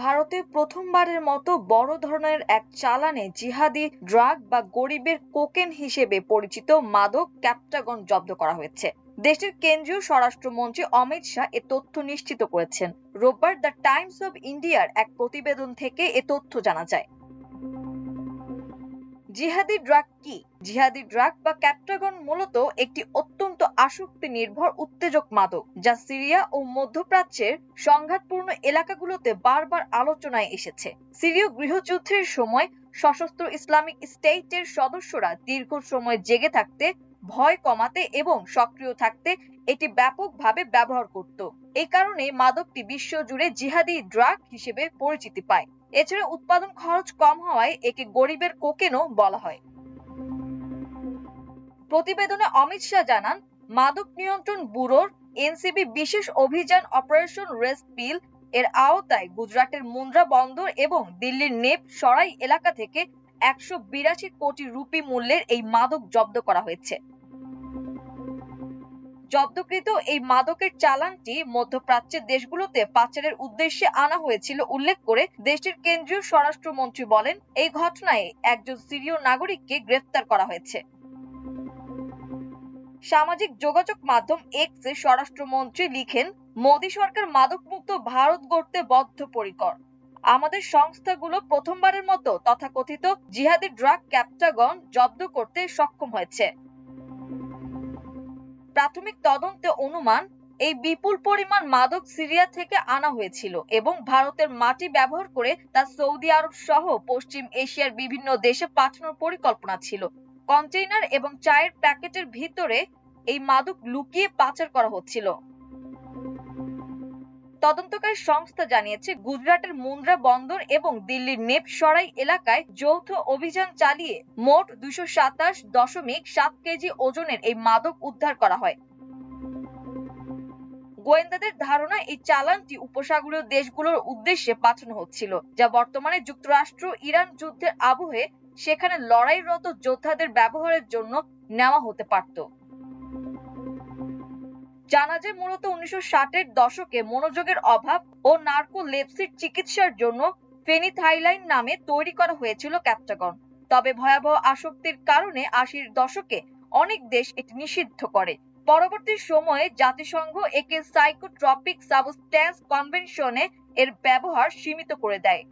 ভারতে প্রথমবারের মতো বড় ধরনের এক চালানে জিহাদি ড্রাগ বা গরিবের কোকেন হিসেবে পরিচিত মাদক ক্যাপটাগন জব্দ করা হয়েছে। দেশটির কেন্দ্রীয় স্বরাষ্ট্রমন্ত্রী অমিত শাহ এ তথ্য নিশ্চিত করেছেন। রোববার দ্য টাইমস অব ইন্ডিয়ার এক প্রতিবেদন থেকে এ তথ্য জানা যায়। জিহাদি ড্রাগ কি? জিহাদি ড্রাগ বা ক্যাপটাগন মূলত একটি অত্যন্ত আসক্তি নির্ভর উত্তেজক মাদক, যা সিরিয়া ও মধ্যপ্রাচ্যের সংঘাতপূর্ণ এলাকাগুলোতে বারবার আলোচনায় এসেছে। সিরীয় গৃহযুদ্ধের সময় সশস্ত্র ইসলামিক স্টেটের সদস্যরা দীর্ঘ সময় জেগে থাকতে, ভয় কমাতে এবং সক্রিয় থাকতে এটি ব্যাপকভাবে ব্যবহার করত। এই কারণে মাদকটি বিশ্বজুড়ে জিহাদি ড্রাগ হিসেবে পরিচিতি পায়। এছাড়া উৎপাদন খরচ কম হওয়ায় একে গরিবের কোকেনও বলা হয়। প্রতিবেদনে অমিত শাহ জানান, মাদক নিয়ন্ত্রণ ব্যুরোর এনসিবি বিশেষ অভিযান অপারেশন রেস্ট পিল এর আওতায় গুজরাটের মুন্দ্রা বন্দর এবং দিল্লির নেপ সরাই এলাকা থেকে 182 কোটি রুপি মূল্যের এই মাদক জব্দ করা হয়েছে। জব্দকৃত এই মাদকের চালানটি মধ্যপ্রাচ্যের দেশগুলোতে পাচারের উদ্দেশ্যে আনা হয়েছিল উল্লেখ করে দেশটির কেন্দ্রীয় স্বরাষ্ট্রমন্ত্রী বলেন, এই ঘটনায় একজন সিরীয় নাগরিককে গ্রেফতার করা হয়েছে। সামাজিক যোগাযোগ মাধ্যম এক্সে স্বরাষ্ট্রমন্ত্রী লিখেন, মোদী সরকার মাদকমুক্ত ভারত গড়তে বদ্ধপরিকর। আমাদের সংস্থাগুলো প্রথমবারের মতো তথাকথিত জিহাদি ড্রাগ ক্যাপটাগন জব্দ করতে সক্ষম হয়েছে। প্রাথমিক তদন্তে অনুমান, এই বিপুল পরিমাণ মাদক সিরিয়া থেকে আনা হয়েছিল এবং ভারতের মাটি ব্যবহার করে তা সৌদি আরব সহ পশ্চিম এশিয়ার বিভিন্ন দেশে পাঠানোর পরিকল্পনা ছিল। কন্টেইনার এবং চায়ের প্যাকেটের ভিতরে এই মাদক লুকিয়ে পাচার করা হচ্ছিল। তদন্তকারী সংস্থা জানিয়েছে, গুজরাটের মুন্দ্রা বন্দর এবং দিল্লির নেপ সরাই এলাকায় যৌথ অভিযান চালিয়ে মোট 227.7 কেজি ওজনের এই মাদক উদ্ধার করা হয়। গোয়েন্দাদের ধারণা, এই চালানটি উপসাগরীয় দেশগুলোর উদ্দেশ্যে পাঠানো হচ্ছিল, যা বর্তমানে যুক্তরাষ্ট্র ইরান যুদ্ধের আবহে সেখানে লড়াইরত যোদ্ধাদের ব্যবহারের জন্য নেওয়া হতে পারত। জানা যায়, মূলত 1960-এর দশকে মনোযোগের অভাব ও নার্কোলেপসির চিকিৎসার জন্য ফেনিথাইলাইন নামে তৈরি করা হয়েছিল ক্যাপটাগন। তবে ভয়াবহ আসক্তির কারণে 80-এর দশকে অনেক দেশ এটি নিষিদ্ধ করে। পরবর্তী সময়ে জাতিসংঘ একে সাইকোট্রপিক সাবস্ট্যান্স কনভেনশনে এর ব্যবহার সীমিত করে দেয়।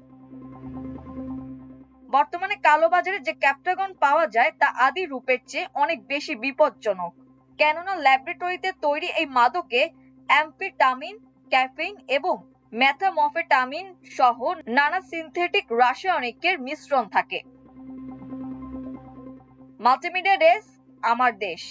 বর্তমানে কালোবাজারে যে ক্যাপটাগন পাওয়া যায় তা আদি রূপের চেয়ে অনেক বেশি বিপজ্জনক, কেননা ল্যাবরেটরিতে তৈরি এই মাদকে অ্যাম্ফেটামিন, ক্যাফেইন এবং মেথামফেটামিন সহ নানা সিনথেটিক রাসায়নিকের মিশ্রণ থাকে। মাল্টিমিডিয়া ডেস্ক, আমার দেশ।